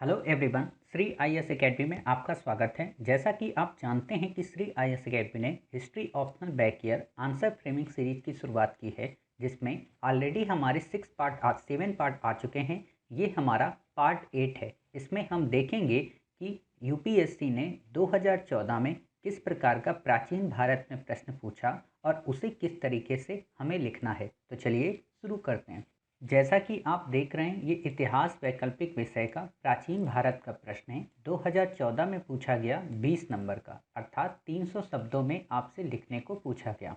Hello everyone, Shri IAS academy में आपका स्वागत है। जैसा कि आप जानते हैं कि श्री आईएएस एकेडमी ने history optional back year answer framing series की शुरुआत की है, जिसमें ऑलरेडी हमारे 7 पार्ट आ चुके हैं। ये हमारा पार्ट 8 है। इसमें हम देखेंगे कि यूपीएससी ने 2014 में किस प्रकार का प्राचीन भारत में प्रश्न पूछा और उसे किस तरीके से हमें लिखना है। तो चलिए शुरू करते हैं। जैसा कि आप देख रहे हैं, ये इतिहास वैकल्पिक विषय का प्राचीन भारत का प्रश्न है। 2014 में पूछा गया 20 नंबर का, अर्थात 300 शब्दों में आपसे लिखने को पूछा गया।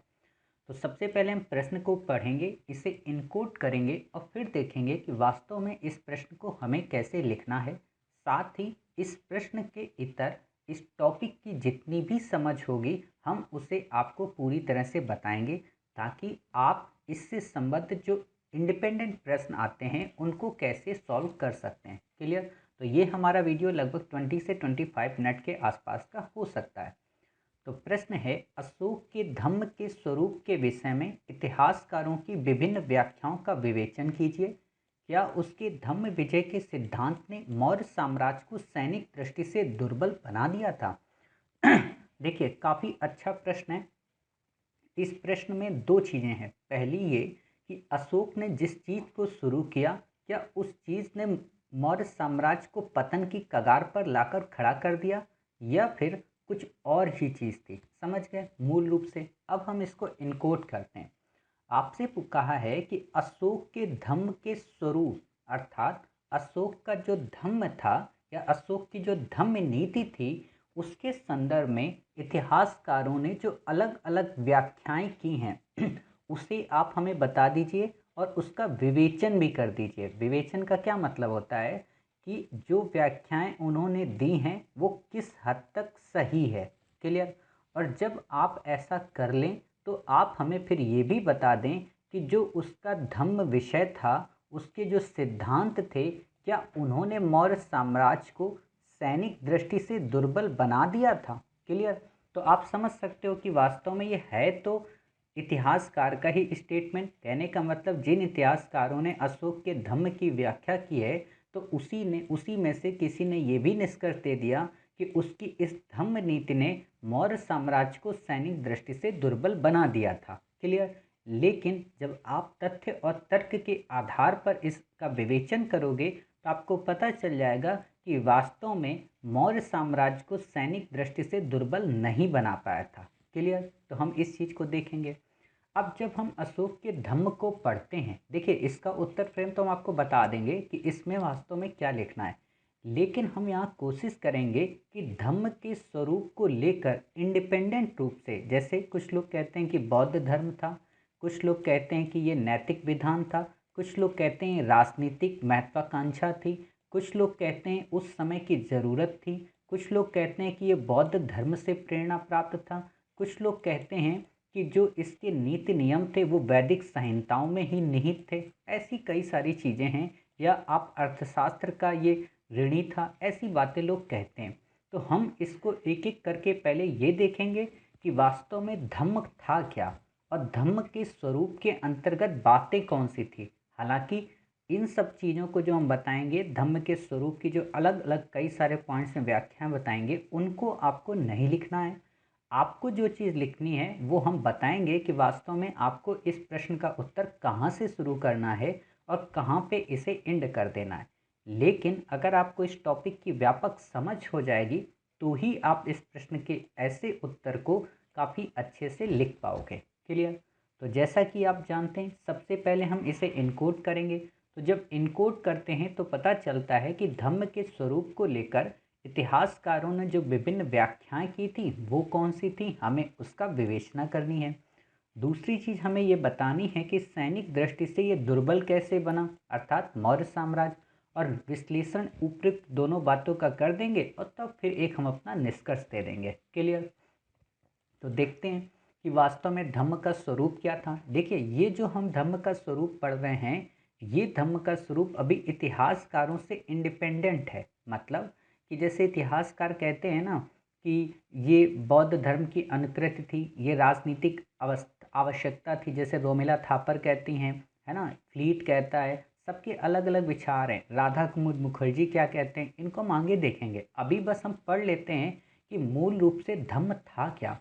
तो सबसे पहले हम प्रश्न को पढ़ेंगे, इसे इनकोड करेंगे और फिर देखेंगे कि वास्तव में इस प्रश्न को हमें कैसे लिखना है। साथ ही इस प्रश्न के इतर इस टॉपिक की जितनी भी समझ होगी, हम उसे आपको पूरी तरह से बताएंगे, ताकि आप इससे संबंधित जो इंडिपेंडेंट प्रश्न आते हैं उनको कैसे सॉल्व कर सकते हैं। क्लियर? तो ये हमारा वीडियो लगभग 20 से 25 मिनट के आसपास का हो सकता है। तो प्रश्न है, अशोक के धम्म के स्वरूप के विषय में इतिहासकारों की विभिन्न व्याख्याओं का विवेचन कीजिए। क्या उसके धम्म विजय के सिद्धांत ने मौर्य साम्राज्य को सैनिक दृष्टि से दुर्बल बना दिया था? देखिए, काफ़ी अच्छा प्रश्न है। इस प्रश्न में दो चीज़ें हैं। पहली ये कि अशोक ने जिस चीज़ को शुरू किया, क्या उस चीज़ ने मौर्य साम्राज्य को पतन की कगार पर लाकर खड़ा कर दिया, या फिर कुछ और ही चीज़ थी। समझ गए मूल रूप से? अब हम इसको इनकोड करते हैं। आपसे कहा है कि अशोक के धम्म के स्वरूप, अर्थात अशोक का जो धम्म था या अशोक की जो धम्म नीति थी, उसके संदर्भ में इतिहासकारों ने जो अलग अलग व्याख्याएं की हैं उसे आप हमें बता दीजिए और उसका विवेचन भी कर दीजिए। विवेचन का क्या मतलब होता है कि जो व्याख्याएं उन्होंने दी हैं वो किस हद तक सही है। क्लियर? और जब आप ऐसा कर लें तो आप हमें फिर ये भी बता दें कि जो उसका धम्म विषय था, उसके जो सिद्धांत थे, क्या उन्होंने मौर्य साम्राज्य को सैनिक दृष्टि से दुर्बल बना दिया था। क्लियर? तो आप समझ सकते हो कि वास्तव में ये है तो इतिहासकार का ही स्टेटमेंट। कहने का मतलब, जिन इतिहासकारों ने अशोक के धम्म की व्याख्या की है, तो उसी में से किसी ने ये भी निष्कर्ष दे दिया कि उसकी इस धम्म नीति ने मौर्य साम्राज्य को सैनिक दृष्टि से दुर्बल बना दिया था। क्लियर? लेकिन जब आप तथ्य और तर्क के आधार पर इसका विवेचन करोगे तो आपको पता चल जाएगा कि वास्तव में मौर्य साम्राज्य को सैनिक दृष्टि से दुर्बल नहीं बना पाया था। क्लियर? तो हम इस चीज़ को देखेंगे। अब जब हम अशोक के धम्म को पढ़ते हैं, देखिए इसका उत्तर फ्रेम तो हम आपको बता देंगे कि इसमें वास्तव में क्या लिखना है, लेकिन हम यहाँ कोशिश करेंगे कि धम्म के स्वरूप को लेकर इंडिपेंडेंट रूप से, जैसे कुछ लोग कहते हैं कि बौद्ध धर्म था, कुछ लोग कहते हैं कि ये नैतिक विधान था, कुछ लोग कहते हैं राजनीतिक महत्वाकांक्षा थी, कुछ लोग कहते हैं उस समय की ज़रूरत थी, कुछ लोग कहते हैं कि ये बौद्ध धर्म से प्रेरणा प्राप्त था, कुछ लोग कहते हैं कि जो इसके नीति नियम थे वो वैदिक संहिताओं में ही निहित थे। ऐसी कई सारी चीज़ें हैं। या आप अर्थशास्त्र का ये ऋणी था, ऐसी बातें लोग कहते हैं। तो हम इसको एक एक करके पहले ये देखेंगे कि वास्तव में धम्म था क्या और धम्म के स्वरूप के अंतर्गत बातें कौन सी थी। हालांकि इन सब चीज़ों को जो हम बताएंगे, धम्म के स्वरूप की जो अलग अलग कई सारे पॉइंट्स में व्याख्या बताएंगे, उनको आपको नहीं लिखना है। आपको जो चीज़ लिखनी है वो हम बताएंगे कि वास्तव में आपको इस प्रश्न का उत्तर कहाँ से शुरू करना है और कहाँ पे इसे एंड कर देना है। लेकिन अगर आपको इस टॉपिक की व्यापक समझ हो जाएगी तो ही आप इस प्रश्न के ऐसे उत्तर को काफ़ी अच्छे से लिख पाओगे। क्लियर? तो जैसा कि आप जानते हैं, सबसे पहले हम इसे इनकोड करेंगे। तो जब इनकोड करते हैं तो पता चलता है कि धम्म के स्वरूप को लेकर इतिहासकारों ने जो विभिन्न व्याख्याएं की थी वो कौन सी थी, हमें उसका विवेचना करनी है। दूसरी चीज़ हमें ये बतानी है कि सैनिक दृष्टि से ये दुर्बल कैसे बना, अर्थात मौर्य साम्राज्य। और विश्लेषण उपयुक्त दोनों बातों का कर देंगे और तब फिर एक हम अपना निष्कर्ष दे देंगे। क्लियर? तो देखते हैं कि वास्तव में धम्म का स्वरूप क्या था। देखिए, ये जो हम धम्म का स्वरूप पढ़ रहे हैं, ये धम्म का स्वरूप अभी इतिहासकारों से इंडिपेंडेंट है। मतलब कि जैसे इतिहासकार कहते हैं ना कि ये बौद्ध धर्म की अनुकृति थी, ये राजनीतिक आवश्यकता थी, जैसे रोमिला थापर कहती हैं, है ना, फ्लीट कहता है, सबके अलग अलग विचार हैं। राधा कुमुद मुखर्जी क्या कहते हैं, इनको हम आगे देखेंगे। अभी बस हम पढ़ लेते हैं कि मूल रूप से धम्म था क्या।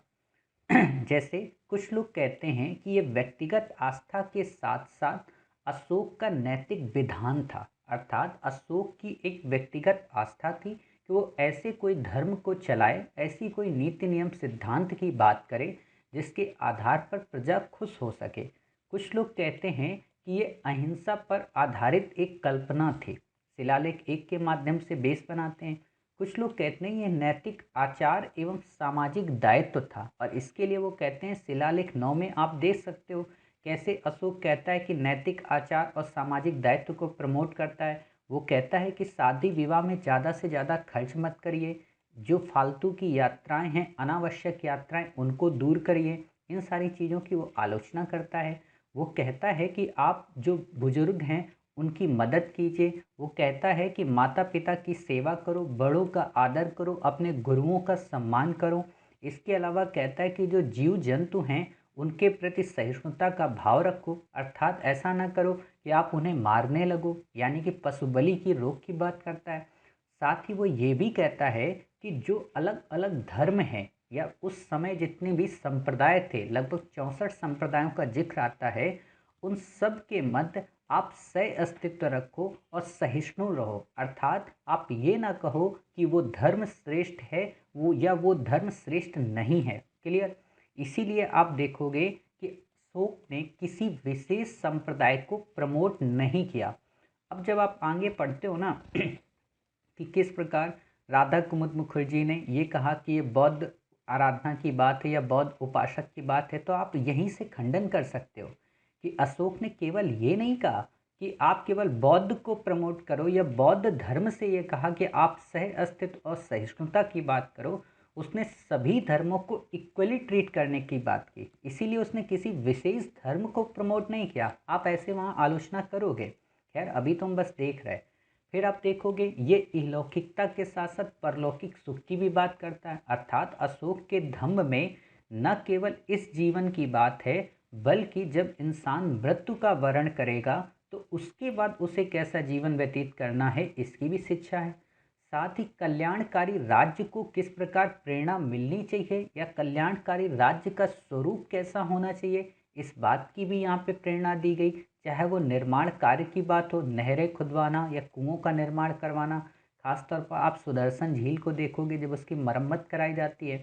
जैसे कुछ लोग कहते हैं कि ये व्यक्तिगत आस्था के साथ साथ अशोक का नैतिक विधान था। अर्थात अशोक की एक व्यक्तिगत आस्था थी कि वो ऐसे कोई धर्म को चलाए, ऐसी कोई नीति नियम सिद्धांत की बात करे जिसके आधार पर प्रजा खुश हो सके। कुछ लोग कहते हैं कि ये अहिंसा पर आधारित एक कल्पना थी। शिलालेख 1 के माध्यम से बेस बनाते हैं। कुछ लोग कहते हैं ये नैतिक आचार एवं सामाजिक दायित्व था, और इसके लिए वो कहते हैं शिलालेख 9 में आप देख सकते हो कैसे अशोक कहता है कि नैतिक आचार और सामाजिक दायित्व को प्रमोट करता है। वो कहता है कि शादी विवाह में ज़्यादा से ज़्यादा खर्च मत करिए, जो फालतू की यात्राएं हैं, अनावश्यक यात्राएं, उनको दूर करिए। इन सारी चीज़ों की वो आलोचना करता है। वो कहता है कि आप जो बुजुर्ग हैं उनकी मदद कीजिए। वो कहता है कि माता पिता की सेवा करो, बड़ों का आदर करो, अपने गुरुओं का सम्मान करो। इसके अलावा कहता है कि जो जीव जंतु हैं उनके प्रति सहिष्णुता का भाव रखो। अर्थात ऐसा ना करो कि आप उन्हें मारने लगो, यानी कि पशु बलि की रोक की बात करता है। साथ ही वो ये भी कहता है कि जो अलग अलग धर्म हैं या उस समय जितने भी संप्रदाय थे, लगभग 64 संप्रदायों का जिक्र आता है, उन सब के मध्य आप सह अस्तित्व रखो और सहिष्णु रहो। अर्थात आप ये ना कहो कि वो धर्म श्रेष्ठ है वो, या वो धर्म श्रेष्ठ नहीं है। क्लियर। इसीलिए आप देखोगे कि अशोक ने किसी विशेष संप्रदाय को प्रमोट नहीं किया। अब जब आप आगे पढ़ते हो ना कि किस प्रकार राधा कुमुद मुखर्जी ने ये कहा कि ये बौद्ध आराधना की बात है या बौद्ध उपासक की बात है, तो आप यहीं से खंडन कर सकते हो कि अशोक ने केवल ये नहीं कहा कि आप केवल बौद्ध को प्रमोट करो या बौद्ध धर्म से ये कहा कि आप सह अस्तित्व और सहिष्णुता की बात करो। उसने सभी धर्मों को इक्वली ट्रीट करने की बात की। इसीलिए उसने किसी विशेष धर्म को प्रमोट नहीं किया। आप ऐसे वहाँ आलोचना करोगे। खैर, अभी तो हम बस देख रहे हैं। फिर आप देखोगे ये इहलौकिकता के साथ साथ परलौकिक सुख की भी बात करता है। अर्थात अशोक के धम्म में न केवल इस जीवन की बात है, बल्कि जब इंसान मृत्यु का वर्ण करेगा तो उसके बाद उसे कैसा जीवन व्यतीत करना है, इसकी भी शिक्षा है। साथ ही कल्याणकारी राज्य को किस प्रकार प्रेरणा मिलनी चाहिए या कल्याणकारी राज्य का स्वरूप कैसा होना चाहिए, इस बात की भी यहाँ पे प्रेरणा दी गई। चाहे वो निर्माण कार्य की बात हो, नहरें खुदवाना या कुओं का निर्माण करवाना। खासतौर पर आप सुदर्शन झील को देखोगे, जब उसकी मरम्मत कराई जाती है,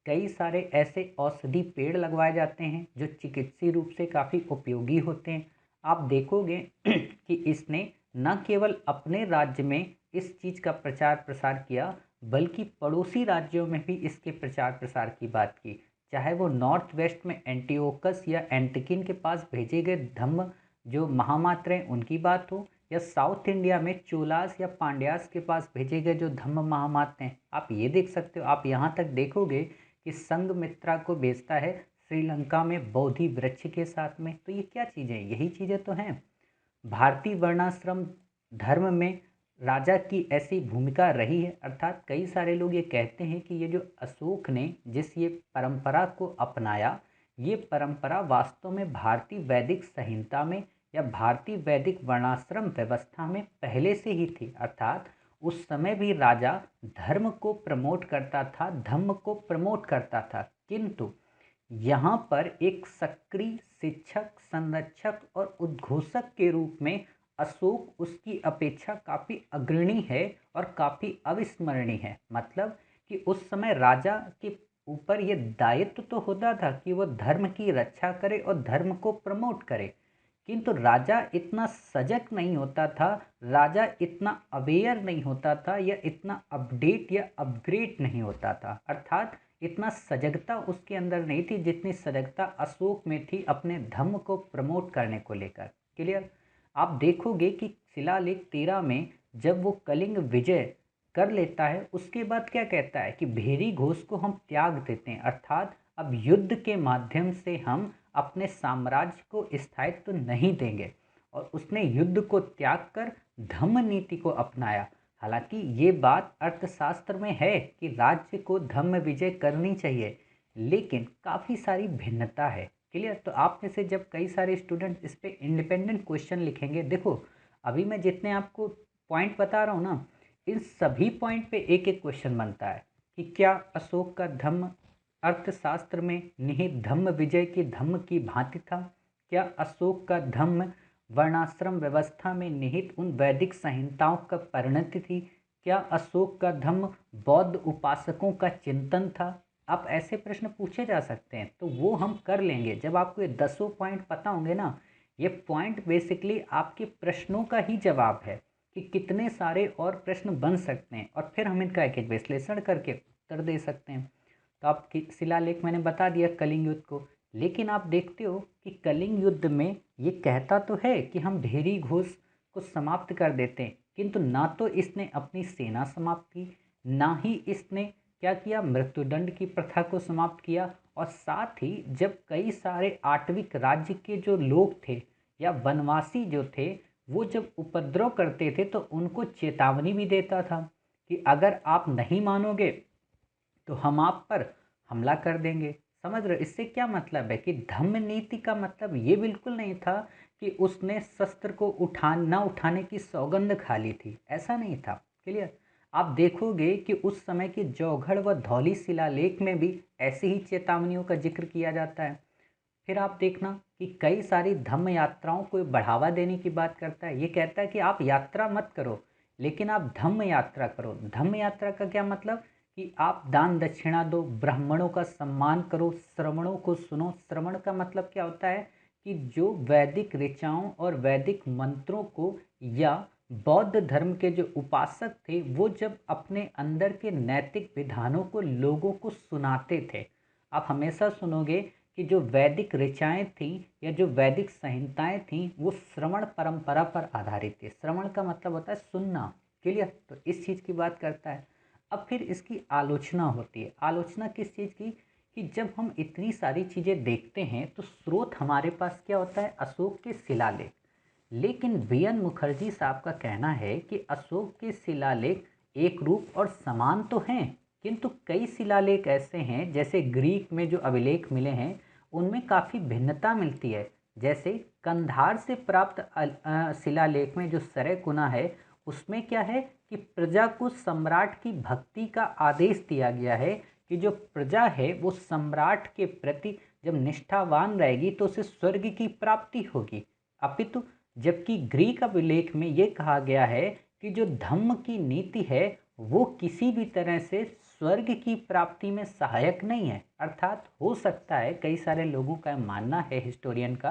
कई सारे ऐसे औषधि पेड़ लगवाए जाते हैं जो चिकित्सीय रूप से काफ़ी उपयोगी होते हैं। आप देखोगे कि इसने न केवल अपने राज्य में इस चीज़ का प्रचार प्रसार किया, बल्कि पड़ोसी राज्यों में भी इसके प्रचार प्रसार की बात की। चाहे वो नॉर्थ वेस्ट में एंटियोकस या एंटिकिन के पास भेजे गए धम्म जो महामात्र हैं उनकी बात हो, या साउथ इंडिया में चोलास या पांड्यास के पास भेजे गए जो धम्म महामात्र हैं, आप ये देख सकते हो। आप यहाँ तक देखोगे कि संघमित्रा को भेजता है श्रीलंका में बोधि वृक्ष के साथ में। तो ये क्या चीज़ें, यही चीज़ें तो हैं। भारतीय वर्णाश्रम धर्म में राजा की ऐसी भूमिका रही है। अर्थात कई सारे लोग ये कहते हैं कि ये जो अशोक ने जिस ये परंपरा को अपनाया, ये परंपरा वास्तव में भारतीय वैदिक संहिता में या भारतीय वैदिक वर्णाश्रम व्यवस्था में पहले से ही थी। अर्थात उस समय भी राजा धर्म को प्रमोट करता था, धम्म को प्रमोट करता था, किंतु यहाँ पर एक सक्रिय शिक्षक, संरक्षक और उद्घोषक के रूप में अशोक उसकी अपेक्षा काफ़ी अग्रणी है और काफ़ी अविस्मरणीय है। मतलब कि उस समय राजा के ऊपर ये दायित्व तो होता था कि वो धर्म की रक्षा करे और धर्म को प्रमोट करे, किंतु राजा इतना सजग नहीं होता था, राजा इतना अवेयर नहीं होता था, या इतना अपडेट या अपग्रेड नहीं होता था। अर्थात इतना सजगता उसके अंदर नहीं थी जितनी सजगता अशोक में थी अपने धम्म को प्रमोट करने को लेकर। क्लियर। आप देखोगे कि शिलालेख 13 में जब वो कलिंग विजय कर लेता है, उसके बाद क्या कहता है कि भेरी घोष को हम त्याग देते हैं। अर्थात अब युद्ध के माध्यम से हम अपने साम्राज्य को स्थायित्व नहीं देंगे, और उसने युद्ध को त्याग कर धम्म नीति को अपनाया। हालांकि ये बात अर्थशास्त्र में है कि राज्य को धम्म विजय करनी चाहिए, लेकिन काफ़ी सारी भिन्नता है। क्लियर। तो आप में से जब कई सारे स्टूडेंट इस पे इंडिपेंडेंट क्वेश्चन लिखेंगे, देखो अभी मैं जितने आपको पॉइंट बता रहा हूँ ना, इन सभी पॉइंट पे एक एक क्वेश्चन बनता है कि क्या अशोक का धम्म अर्थशास्त्र में निहित धम्म विजय के धम्म की भांति था? क्या अशोक का धम्म वर्णाश्रम व्यवस्था में निहित उन वैदिक संहिताओं का परिणति थी? क्या अशोक का धम्म बौद्ध उपासकों का चिंतन था? आप ऐसे प्रश्न पूछे जा सकते हैं, तो वो हम कर लेंगे जब आपको ये 10 पॉइंट पता होंगे ना। ये पॉइंट बेसिकली आपके प्रश्नों का ही जवाब है कि कितने सारे और प्रश्न बन सकते हैं, और फिर हम इनका एक एक विश्लेषण करके उत्तर दे सकते हैं। तो आप शिलालेख मैंने बता दिया कलिंग युद्ध को, लेकिन आप देखते हो कि कलिंग युद्ध में ये कहता तो है कि हम भेरी घोष को समाप्त कर देते हैं, किंतु ना तो इसने अपनी सेना समाप्त की, ना ही इसने क्या किया, मृत्युदंड की प्रथा को समाप्त किया। और साथ ही जब कई सारे आटविक राज्य के जो लोग थे या वनवासी जो थे, वो जब उपद्रव करते थे तो उनको चेतावनी भी देता था कि अगर आप नहीं मानोगे तो हम आप पर हमला कर देंगे। समझ रहे हो इससे क्या मतलब है? कि धम्म नीति का मतलब ये बिल्कुल नहीं था कि उसने शस्त्र को ना उठाने की सौगंध खा ली थी, ऐसा नहीं था। क्लियर? आप देखोगे कि उस समय के जौघड़ व धौली शिलालेख में भी ऐसी ही चेतावनियों का जिक्र किया जाता है। फिर आप देखना कि कई सारी धम्म यात्राओं को बढ़ावा देने की बात करता है। ये कहता है कि आप यात्रा मत करो, लेकिन आप धम्म यात्रा करो। धम्म यात्रा का क्या मतलब? कि आप दान दक्षिणा दो, ब्राह्मणों का सम्मान करो, श्रवणों को सुनो। श्रवण का मतलब क्या होता है? कि जो वैदिक ऋचाओं और वैदिक मंत्रों को या बौद्ध धर्म के जो उपासक थे वो जब अपने अंदर के नैतिक विधानों को लोगों को सुनाते थे। आप हमेशा सुनोगे कि जो वैदिक ऋचाएँ थीं या जो वैदिक संहिताएँ थीं वो श्रवण परंपरा पर आधारित थी। श्रवण का मतलब होता है सुनना। क्लियर? तो इस चीज़ की बात करता है। अब फिर इसकी आलोचना होती है। आलोचना किस चीज़ की? कि जब हम इतनी सारी चीज़ें देखते हैं तो स्रोत हमारे पास क्या होता है? अशोक के शिलालेख। लेकिन वीएन मुखर्जी साहब का कहना है कि अशोक के शिलालेख एक रूप और समान तो हैं, किंतु कई शिलालेख ऐसे हैं, जैसे ग्रीक में जो अभिलेख मिले हैं उनमें काफ़ी भिन्नता मिलती है। जैसे कंधार से प्राप्त शिलालेख में जो सरैकुना है, उसमें क्या है कि प्रजा को सम्राट की भक्ति का आदेश दिया गया है कि जो प्रजा है वो सम्राट के प्रति जब निष्ठावान रहेगी तो उसे स्वर्ग की प्राप्ति होगी। अपितु जबकि ग्रीक अभिलेख में ये कहा गया है कि जो धम्म की नीति है वो किसी भी तरह से स्वर्ग की प्राप्ति में सहायक नहीं है। अर्थात हो सकता है, कई सारे लोगों का मानना है, हिस्टोरियन का,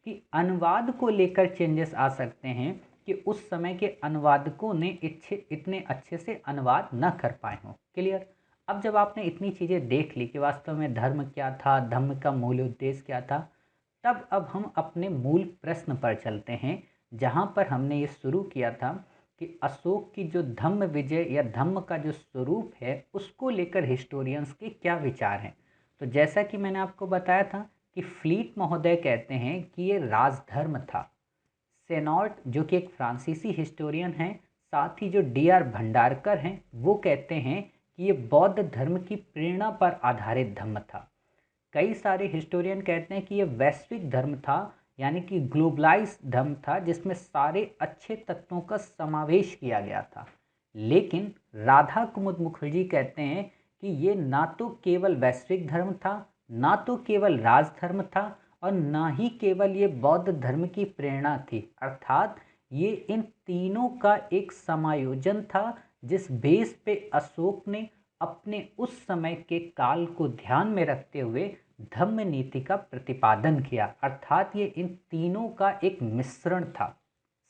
कि अनुवाद को लेकर चेंजेस आ सकते हैं कि उस समय के अनुवादकों ने इतने अच्छे से अनुवाद न कर पाए हों। क्लियर? अब जब आपने इतनी चीज़ें देख ली कि वास्तव में धर्म क्या था, धम्म का मूल उद्देश्य क्या था, तब अब हम अपने मूल प्रश्न पर चलते हैं, जहाँ पर हमने ये शुरू किया था कि अशोक की जो धम्म विजय या धम्म का जो स्वरूप है उसको लेकर हिस्टोरियंस के क्या विचार हैं। तो जैसा कि मैंने आपको बताया था कि फ्लीट महोदय कहते हैं कि ये राजधर्म था। सेनॉर्ट जो कि एक फ्रांसीसी हिस्टोरियन हैं, साथ ही जो डी.आर. भंडारकर हैं, वो कहते हैं कि ये बौद्ध धर्म की प्रेरणा पर आधारित धर्म था। कई सारे हिस्टोरियन कहते हैं कि ये वैश्विक धर्म था, यानी कि ग्लोबलाइज धर्म था जिसमें सारे अच्छे तत्वों का समावेश किया गया था। लेकिन राधा कुमुद मुखर्जी कहते हैं कि ये ना तो केवल वैश्विक धर्म था, ना तो केवल राजधर्म था, और ना ही केवल ये बौद्ध धर्म की प्रेरणा थी। अर्थात ये इन तीनों का एक समायोजन था, जिस बेस पे अशोक ने अपने उस समय के काल को ध्यान में रखते हुए धम्म नीति का प्रतिपादन किया। अर्थात ये इन तीनों का एक मिश्रण था।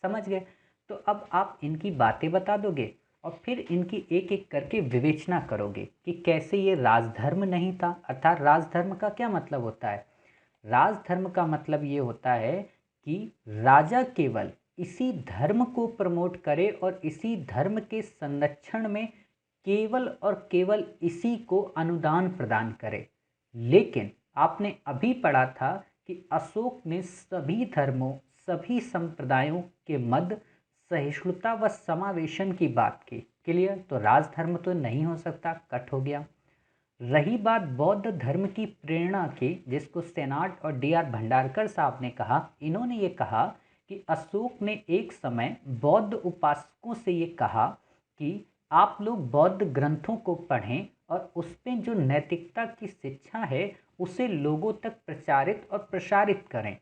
समझ गए? तो अब आप इनकी बातें बता दोगे और फिर इनकी एक एक करके विवेचना करोगे कि कैसे ये राजधर्म नहीं था। अर्थात राजधर्म का क्या मतलब होता है? राजधर्म का मतलब ये होता है कि राजा केवल इसी धर्म को प्रमोट करे और इसी धर्म के संरक्षण में केवल और केवल इसी को अनुदान प्रदान करे। लेकिन आपने अभी पढ़ा था कि अशोक ने सभी धर्मों, सभी संप्रदायों के मध्य सहिष्णुता व समावेशन की बात की। क्लियर? तो राजधर्म तो नहीं हो सकता, कट हो गया। रही बात बौद्ध धर्म की प्रेरणा की, जिसको सेनाट और डी.आर. भंडारकर साहब ने कहा, इन्होंने ये कहा कि अशोक ने एक समय बौद्ध उपासकों से ये कहा कि आप लोग बौद्ध ग्रंथों को पढ़ें और उसमें जो नैतिकता की शिक्षा है उसे लोगों तक प्रचारित और प्रसारित करें।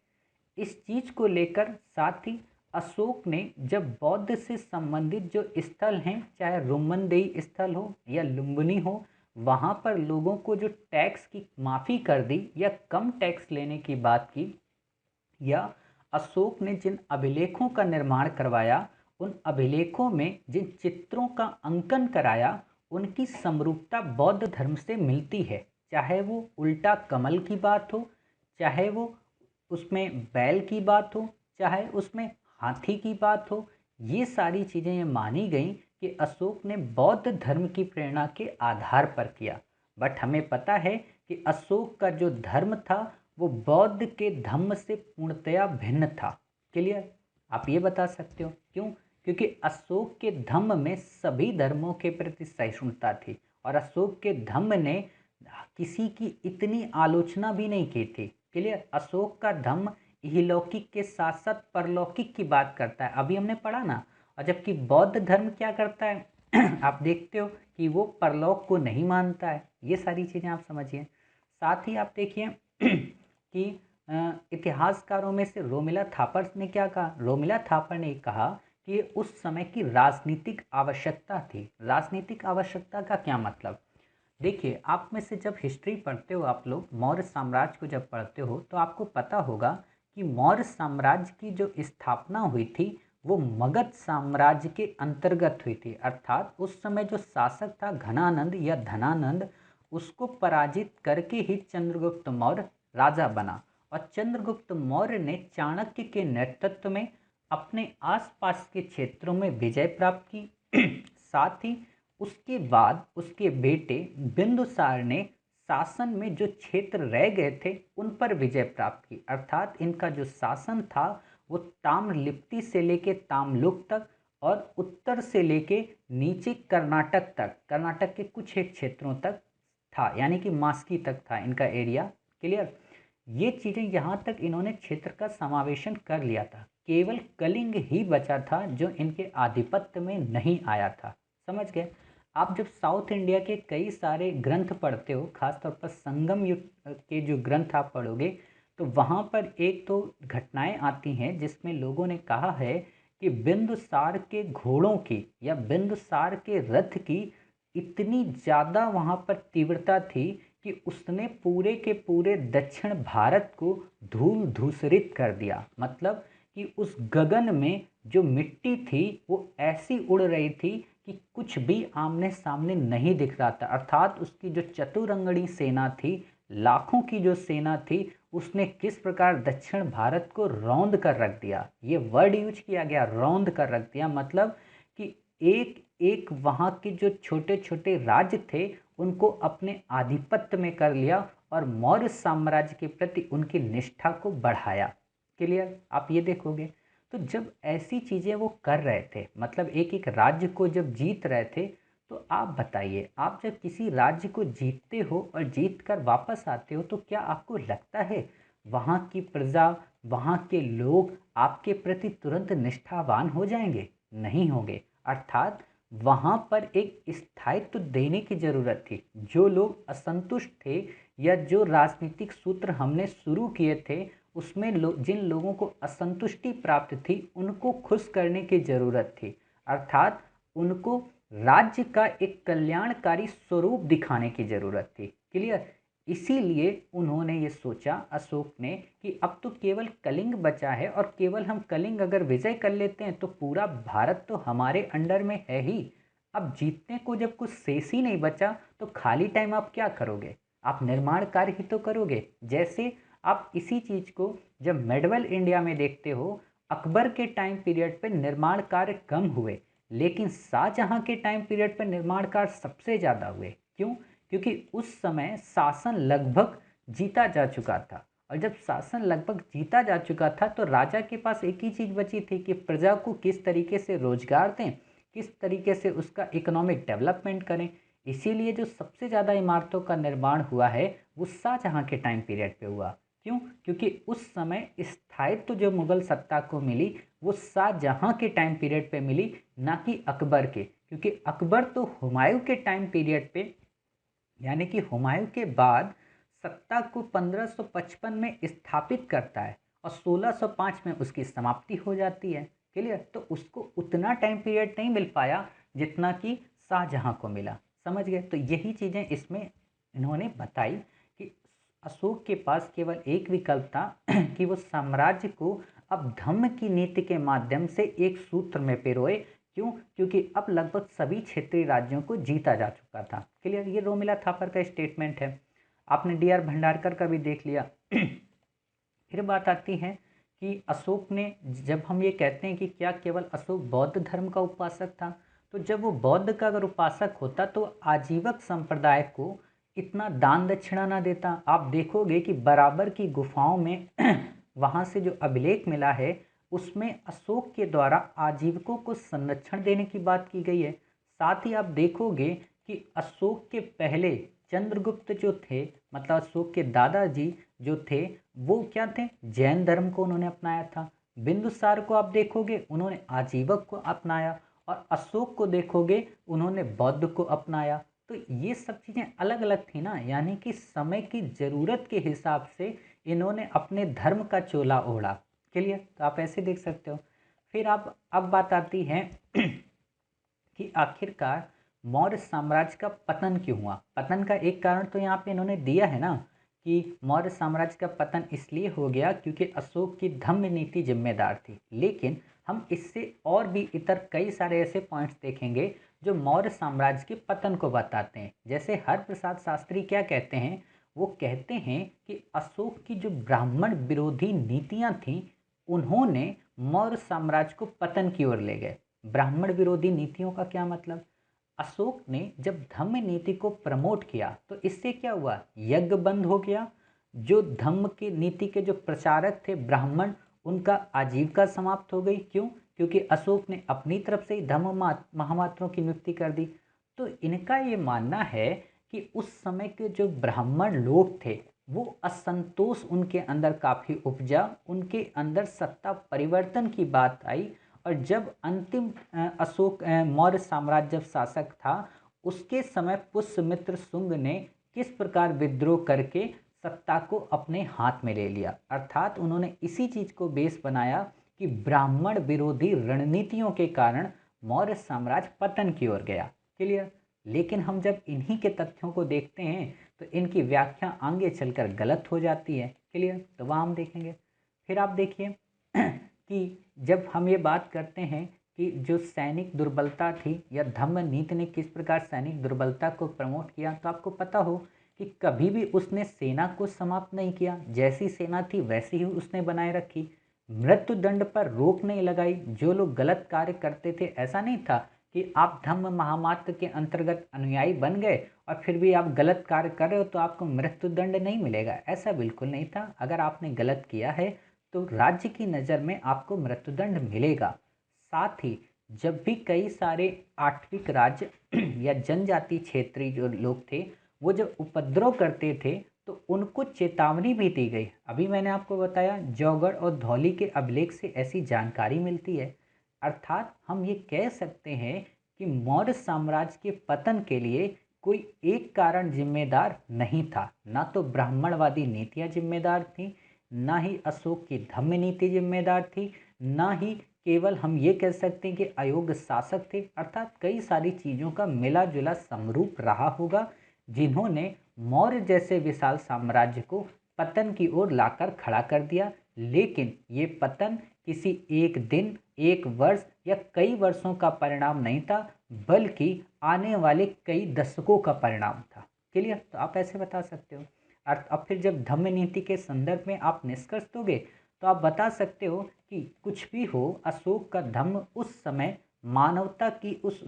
इस चीज को लेकर साथ ही अशोक ने जब बौद्ध से संबंधित जो स्थल हैं, चाहे रोमनदेही स्थल हो या लुम्बिनी हो, वहां पर लोगों को जो टैक्स की माफ़ी कर दी या कम टैक्स लेने की बात की, या अशोक ने जिन अभिलेखों का निर्माण करवाया उन अभिलेखों में जिन चित्रों का अंकन कराया उनकी समरूपता बौद्ध धर्म से मिलती है। चाहे वो उल्टा कमल की बात हो, चाहे वो उसमें बैल की बात हो, चाहे उसमें हाथी की बात हो, ये सारी चीज़ें ये मानी गई कि अशोक ने बौद्ध धर्म की प्रेरणा के आधार पर किया। बट हमें पता है कि अशोक का जो धर्म था वो बौद्ध के धम्म से पूर्णतया भिन्न था। क्लियर? आप ये बता सकते हो क्यों? क्योंकि अशोक के धम्म में सभी धर्मों के प्रति सहिष्णुता थी और अशोक के धम्म ने किसी की इतनी आलोचना भी नहीं की थी। क्लियर? अशोक का धम्म इहलौकिक के साथ साथ परलौकिक की बात करता है, अभी हमने पढ़ा ना। और जबकि बौद्ध धर्म क्या करता है आप देखते हो कि वो परलोक को नहीं मानता है। ये सारी चीज़ें आप समझिए। साथ ही आप देखिए कि इतिहासकारों में से रोमिला थापर ने क्या कहा। रोमिला थापर ने कहा कि ये उस समय की राजनीतिक आवश्यकता थी। राजनीतिक आवश्यकता का क्या मतलब? देखिए, आप में से जब हिस्ट्री पढ़ते हो, आप लोग मौर्य साम्राज्य को जब पढ़ते हो तो आपको पता होगा कि मौर्य साम्राज्य की जो स्थापना हुई थी वो मगध साम्राज्य के अंतर्गत हुई थी। अर्थात उस समय जो शासक था घनानंद या धनानंद, उसको पराजित करके ही चंद्रगुप्त मौर्य राजा बना। और चंद्रगुप्त मौर्य ने चाणक्य के नेतृत्व में अपने आसपास के क्षेत्रों में विजय प्राप्त की। साथ ही उसके बाद उसके बेटे बिंदुसार ने शासन में जो क्षेत्र रह गए थे उन पर विजय प्राप्त की। अर्थात इनका जो शासन था वो ताम्रलिप्ति से लेके ताम्लुक तक और उत्तर से लेके नीचे कर्नाटक तक, कर्नाटक के कुछ एक क्षेत्रों तक था, यानी कि मास्की तक था इनका एरिया। क्लियर? ये चीज़ें यहाँ तक इन्होंने क्षेत्र का समावेशन कर लिया था। केवल कलिंग ही बचा था जो इनके आधिपत्य में नहीं आया था। समझ गए? आप जब साउथ इंडिया के कई सारे ग्रंथ पढ़ते हो, खासतौर पर संगम युग के जो ग्रंथ आप पढ़ोगे, तो वहाँ पर एक तो घटनाएं आती हैं जिसमें लोगों ने कहा है कि बिंदुसार के घोड़ों की या बिंदुसार के रथ की इतनी ज़्यादा वहाँ पर तीव्रता थी कि उसने पूरे के पूरे दक्षिण भारत को धूल धूसरित कर दिया। मतलब कि उस गगन में जो मिट्टी थी वो ऐसी उड़ रही थी कि कुछ भी आमने सामने नहीं दिख रहा था। अर्थात उसकी जो चतुरंगणी सेना थी, लाखों की जो सेना थी, उसने किस प्रकार दक्षिण भारत को रौंद कर रख दिया। ये वर्ड यूज किया गया, रौंद कर रख दिया। मतलब कि एक एक वहाँ के जो छोटे छोटे राज्य थे उनको अपने आधिपत्य में कर लिया और मौर्य साम्राज्य के प्रति उनकी निष्ठा को बढ़ाया। क्लियर? आप ये देखोगे तो जब ऐसी चीज़ें वो कर रहे थे, मतलब एक एक राज्य को जब जीत रहे थे, तो आप बताइए, आप जब किसी राज्य को जीतते हो और जीत कर वापस आते हो तो क्या आपको लगता है वहाँ की प्रजा, वहाँ के लोग आपके प्रति तुरंत निष्ठावान हो जाएंगे? नहीं होंगे। अर्थात वहाँ पर एक स्थायित्व देने की ज़रूरत थी। जो लोग असंतुष्ट थे या जो राजनीतिक सूत्र हमने शुरू किए थे उसमें जिन लोगों को असंतुष्टि प्राप्त थी उनको खुश करने की ज़रूरत थी। अर्थात उनको राज्य का एक कल्याणकारी स्वरूप दिखाने की ज़रूरत थी। क्लियर? इसीलिए उन्होंने ये सोचा अशोक ने कि अब तो केवल कलिंग बचा है और केवल हम कलिंग अगर विजय कर लेते हैं तो पूरा भारत तो हमारे अंडर में है ही। अब जीतने को जब कुछ शेष ही नहीं बचा तो खाली टाइम आप क्या करोगे? आप निर्माण कार्य ही तो करोगे। जैसे आप इसी चीज़ को जब मेडवल इंडिया में देखते हो, अकबर के टाइम पीरियड पर निर्माण कार्य कम हुए लेकिन शाहजहां के टाइम पीरियड पर निर्माण कार्य सबसे ज़्यादा हुए। क्यों? क्योंकि उस समय शासन लगभग जीता जा चुका था और जब शासन लगभग जीता जा चुका था तो राजा के पास एक ही चीज़ बची थी कि प्रजा को किस तरीके से रोजगार दें, किस तरीके से उसका इकोनॉमिक डेवलपमेंट करें। इसीलिए जो सबसे ज़्यादा इमारतों का निर्माण हुआ है वो शाहजहां के टाइम पीरियड पे हुआ। क्यों? क्योंकि उस समय स्थायित्व जो मुगल सत्ता को मिली वो शाहजहाँ के टाइम पीरियड पे मिली, ना कि अकबर के। क्योंकि अकबर तो हुमायूं के टाइम पीरियड पे, यानी कि हुमायूं के बाद सत्ता को 1555 में स्थापित करता है और 1605 में उसकी समाप्ति हो जाती है। क्लियर? तो उसको उतना टाइम पीरियड नहीं मिल पाया जितना कि शाहजहां को मिला। समझ गए? तो यही चीज़ें इसमें इन्होंने बताई कि अशोक के पास केवल एक विकल्प था कि वो साम्राज्य को अब धम्म की नीति के माध्यम से एक सूत्र में पिरोए। क्यों? क्योंकि अब लगभग सभी क्षेत्रीय राज्यों को जीता जा चुका था। क्लियर? ये रोमिला थापर का स्टेटमेंट है। आपने डी आर भंडारकर का भी देख लिया। फिर बात आती है कि अशोक ने, जब हम ये कहते हैं कि क्या केवल अशोक बौद्ध धर्म का उपासक था, तो जब वो बौद्ध का अगर उपासक होता तो आजीवक संप्रदाय को इतना दान दक्षिणा ना देता। आप देखोगे कि बराबर की गुफाओं में वहाँ से जो अभिलेख मिला है उसमें अशोक के द्वारा आजीवकों को संरक्षण देने की बात की गई है। साथ ही आप देखोगे कि अशोक के पहले चंद्रगुप्त जो थे, मतलब अशोक के दादाजी जो थे, वो क्या थे? जैन धर्म को उन्होंने अपनाया था। बिंदुसार को आप देखोगे उन्होंने आजीवक को अपनाया, और अशोक को देखोगे उन्होंने बौद्ध को अपनाया। तो ये सब चीज़ें अलग अलग थी ना, यानी कि समय की ज़रूरत के हिसाब से इन्होंने अपने धर्म का चोला ओढ़ा। क्लियर? तो आप ऐसे देख सकते हो। फिर आप अब बात आती है कि आखिरकार मौर्य साम्राज्य का पतन क्यों हुआ। पतन का एक कारण तो यहाँ पे इन्होंने दिया है ना कि मौर्य साम्राज्य का पतन इसलिए हो गया क्योंकि अशोक की धम्म नीति जिम्मेदार थी। लेकिन हम इससे और भी इतर कई सारे ऐसे पॉइंट्स देखेंगे जो मौर्य साम्राज्य के पतन को बताते हैं। जैसे हरप्रसाद शास्त्री क्या कहते हैं? वो कहते हैं कि अशोक की जो ब्राह्मण विरोधी नीतियां थीं उन्होंने मौर्य साम्राज्य को पतन की ओर ले गए। ब्राह्मण विरोधी नीतियों का क्या मतलब? अशोक ने जब धम्म नीति को प्रमोट किया तो इससे क्या हुआ? यज्ञ बंद हो गया। जो धम्म की नीति के जो प्रचारक थे ब्राह्मण, उनका आजीविका समाप्त हो गई। क्यों? क्योंकि अशोक ने अपनी तरफ से ही धम्म महामात्रों की नियुक्ति कर दी। तो इनका ये मानना है कि उस समय के जो ब्राह्मण लोग थे वो असंतोष उनके अंदर काफ़ी उपजा, उनके अंदर सत्ता परिवर्तन की बात आई। और जब अंतिम अशोक मौर्य साम्राज्य जब शासक था उसके समय पुष्यमित्र शुंग ने किस प्रकार विद्रोह करके सत्ता को अपने हाथ में ले लिया। अर्थात उन्होंने इसी चीज को बेस बनाया कि ब्राह्मण विरोधी रणनीतियों के कारण मौर्य साम्राज्य पतन की ओर गया। क्लियर? लेकिन हम जब इन्हीं के तथ्यों को देखते हैं तो इनकी व्याख्या आगे चलकर गलत हो जाती है। क्लियर? तो वह हम देखेंगे। फिर आप देखिए कि जब हम ये बात करते हैं कि जो सैनिक दुर्बलता थी या धम्म नीति ने किस प्रकार सैनिक दुर्बलता को प्रमोट किया, तो आपको पता हो कि कभी भी उसने सेना को समाप्त नहीं किया। जैसी सेना थी वैसी ही उसने बनाए रखी। मृत्यु दंड पर रोक नहीं लगाई। जो लोग गलत कार्य करते थे, ऐसा नहीं था कि आप धम्म महामात्र के अंतर्गत अनुयायी बन गए और फिर भी आप गलत कार्य कर रहे हो तो आपको मृत्यु दंड नहीं मिलेगा। ऐसा बिल्कुल नहीं था। अगर आपने गलत किया है तो राज्य की नज़र में आपको मृत्युदंड मिलेगा। साथ ही जब भी कई सारे आठविक राज्य या जनजाति क्षेत्रीय जो लोग थे वो जब उपद्रव करते थे तो उनको चेतावनी भी दी गई। अभी मैंने आपको बताया जौगढ़ और धौली के अभिलेख से ऐसी जानकारी मिलती है। अर्थात हम ये कह सकते हैं कि मौर्य साम्राज्य के पतन के लिए कोई एक कारण जिम्मेदार नहीं था। ना तो ब्राह्मणवादी नीतियाँ जिम्मेदार थीं, ना ही अशोक की धम्म नीति जिम्मेदार थी, ना ही केवल हम ये कह सकते हैं कि अयोग्य शासक थे। अर्थात कई सारी चीज़ों का मिला जुला समरूप रहा होगा जिन्होंने मौर्य जैसे विशाल साम्राज्य को पतन की ओर लाकर खड़ा कर दिया। लेकिन ये पतन किसी एक दिन, एक वर्ष या कई वर्षों का परिणाम नहीं था, बल्कि आने वाले कई दशकों का परिणाम था। क्लियर? तो आप ऐसे बता सकते हो। अब फिर जब धम्म नीति के संदर्भ में आप निष्कर्ष दोगे तो आप बता सकते हो कि कुछ भी हो, अशोक का धम्म उस समय मानवता की उस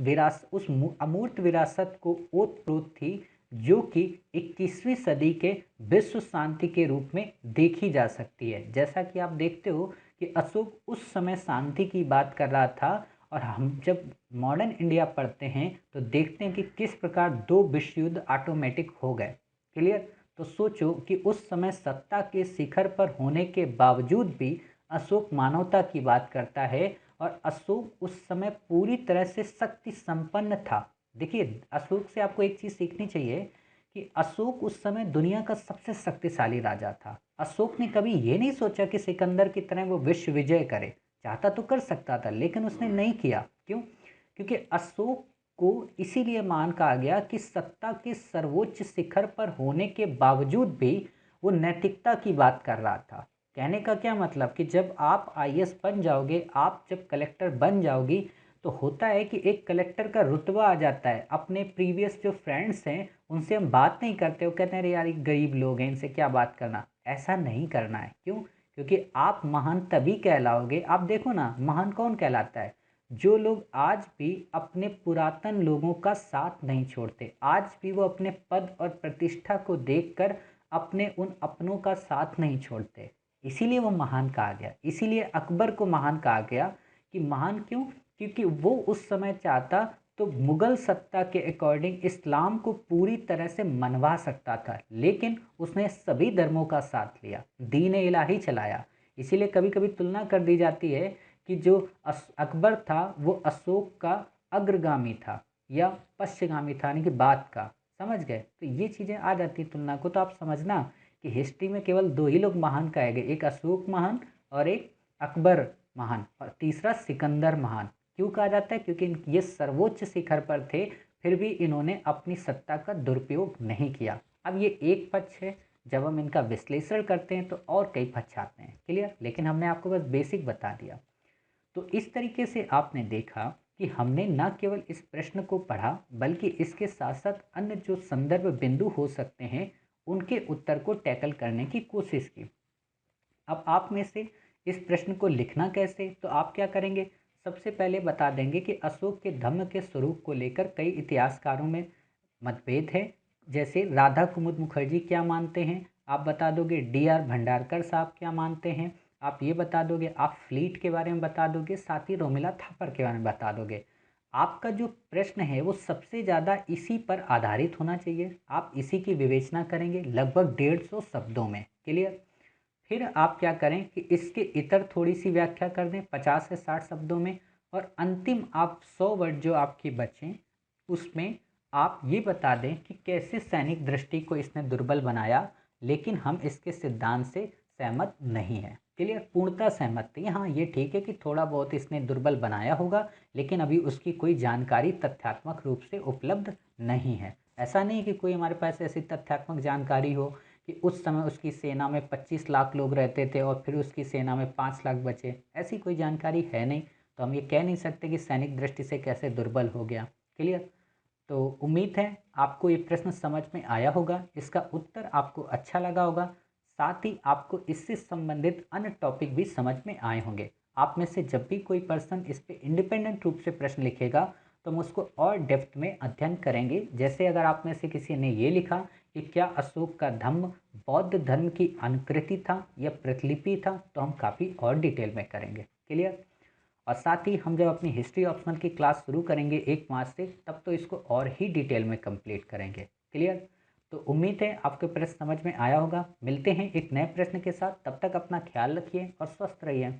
अमूर्त विरासत को ओत-प्रोत थी जो कि 21वीं सदी के विश्व शांति के रूप में देखी जा सकती है। जैसा कि आप देखते हो कि अशोक उस समय शांति की बात कर रहा था और हम जब मॉडर्न इंडिया पढ़ते हैं तो देखते हैं कि किस प्रकार दो विश्व युद्ध ऑटोमेटिक हो गए। क्लियर? तो सोचो कि उस समय सत्ता के शिखर पर होने के बावजूद भी अशोक मानवता की बात करता है और अशोक उस समय पूरी तरह से शक्ति संपन्न था। देखिए, अशोक से आपको एक चीज़ सीखनी चाहिए कि अशोक उस समय दुनिया का सबसे शक्तिशाली राजा था। अशोक ने कभी ये नहीं सोचा कि सिकंदर की तरह वो विश्व विजय करे। चाहता तो कर सकता था, लेकिन उसने नहीं किया। क्यों? क्योंकि अशोक को इसीलिए मान कहा गया कि सत्ता के सर्वोच्च शिखर पर होने के बावजूद भी वो नैतिकता की बात कर रहा था। कहने का क्या मतलब कि जब आप आईएएस बन जाओगे, आप जब कलेक्टर बन जाओगी, तो होता है कि एक कलेक्टर का रुतबा आ जाता है। अपने प्रीवियस जो फ्रेंड्स हैं उनसे हम बात नहीं करते, वो कहते हैं अरे यार ये गरीब लोग हैं, इनसे क्या बात करना। ऐसा नहीं करना है। क्यों? क्योंकि आप महान तभी कहलाओगे। आप देखो ना, महान कौन कहलाता है? जो लोग आज भी अपने पुरातन लोगों का साथ नहीं छोड़ते, आज भी वो अपने पद और प्रतिष्ठा को देखकर अपने उन अपनों का साथ नहीं छोड़ते, इसीलिए वो महान कहा गया। इसीलिए अकबर को महान कहा गया। कि महान क्यों? क्योंकि वो उस समय चाहता तो मुगल सत्ता के अकॉर्डिंग इस्लाम को पूरी तरह से मनवा सकता था, लेकिन उसने सभी धर्मों का साथ लिया, दीन इलाही चलाया। इसीलिए कभी कभी तुलना कर दी जाती है कि जो अकबर था वो अशोक का अग्रगामी था या पश्चगामी था, यानी कि बाद का। समझ गए? तो ये चीज़ें आ जाती तुलना को। तो आप समझना कि हिस्ट्री में केवल दो ही लोग महान कहे गए, एक अशोक महान और एक अकबर महान, और तीसरा सिकंदर महान। क्यों कहा जाता है? क्योंकि ये सर्वोच्च शिखर पर थे, फिर भी इन्होंने अपनी सत्ता का दुरुपयोग नहीं किया। अब ये एक पक्ष है, जब हम इनका विश्लेषण करते हैं तो और कई पक्ष आते हैं। क्लियर? लेकिन हमने आपको बस बेसिक बता दिया। तो इस तरीके से आपने देखा कि हमने न केवल इस प्रश्न को पढ़ा, बल्कि इसके साथ साथ अन्य जो संदर्भ बिंदु हो सकते हैं उनके उत्तर को टैकल करने की कोशिश की। अब आप में से इस प्रश्न को लिखना कैसे, तो आप क्या करेंगे? सबसे पहले बता देंगे कि अशोक के धम्म के स्वरूप को लेकर कई इतिहासकारों में मतभेद है। जैसे राधा कुमुद मुखर्जी क्या मानते हैं, आप बता दोगे। डीआर भंडारकर साहब क्या मानते हैं, आप ये बता दोगे। आप फ्लीट के बारे में बता दोगे, साथ ही रोमिला थापर के बारे में बता दोगे। आपका जो प्रश्न है वो सबसे ज़्यादा इसी पर आधारित होना चाहिए। आप इसी की विवेचना करेंगे लगभग 150 शब्दों में। क्लियर? फिर आप क्या करें कि इसके इतर थोड़ी सी व्याख्या कर दें 50 से 60 शब्दों में, और अंतिम आप 100 वर्ड जो आपके बचें उसमें आप ये बता दें कि कैसे सैनिक दृष्टि को इसने दुर्बल बनाया, लेकिन हम इसके सिद्धांत से सहमत नहीं हैं। क्लियर? पूर्णतः सहमत नहीं। हाँ, ये ठीक है कि थोड़ा बहुत इसने दुर्बल बनाया होगा, लेकिन अभी उसकी कोई जानकारी तथ्यात्मक रूप से उपलब्ध नहीं है। ऐसा नहीं कि कोई हमारे पास ऐसी तथ्यात्मक जानकारी हो कि उस समय उसकी सेना में 25 लाख लोग रहते थे और फिर उसकी सेना में 5 लाख बचे। ऐसी कोई जानकारी है नहीं, तो हम ये कह नहीं सकते कि सैनिक दृष्टि से कैसे दुर्बल हो गया। क्लियर? तो उम्मीद है आपको ये प्रश्न समझ में आया होगा, इसका उत्तर आपको अच्छा लगा होगा, साथ ही आपको इससे संबंधित अन्य टॉपिक भी समझ में आए होंगे। आप में से जब भी कोई पर्सन इस पे इंडिपेंडेंट रूप से प्रश्न लिखेगा तो हम उसको और डेप्थ में अध्ययन करेंगे। जैसे अगर आप में से किसी ने ये लिखा कि क्या अशोक का धम्म बौद्ध धर्म की अनुकृति था या प्रतिलिपि था, तो हम काफ़ी और डिटेल में करेंगे। क्लियर? और साथ ही हम जब अपनी हिस्ट्री ऑप्शनल की क्लास शुरू करेंगे 1 मार्च से, तब तो इसको और ही डिटेल में कंप्लीट करेंगे। क्लियर? तो उम्मीद है आपको प्रश्न समझ में आया होगा। मिलते हैं एक नए प्रश्न के साथ, तब तक अपना ख्याल रखिए और स्वस्थ रहिए।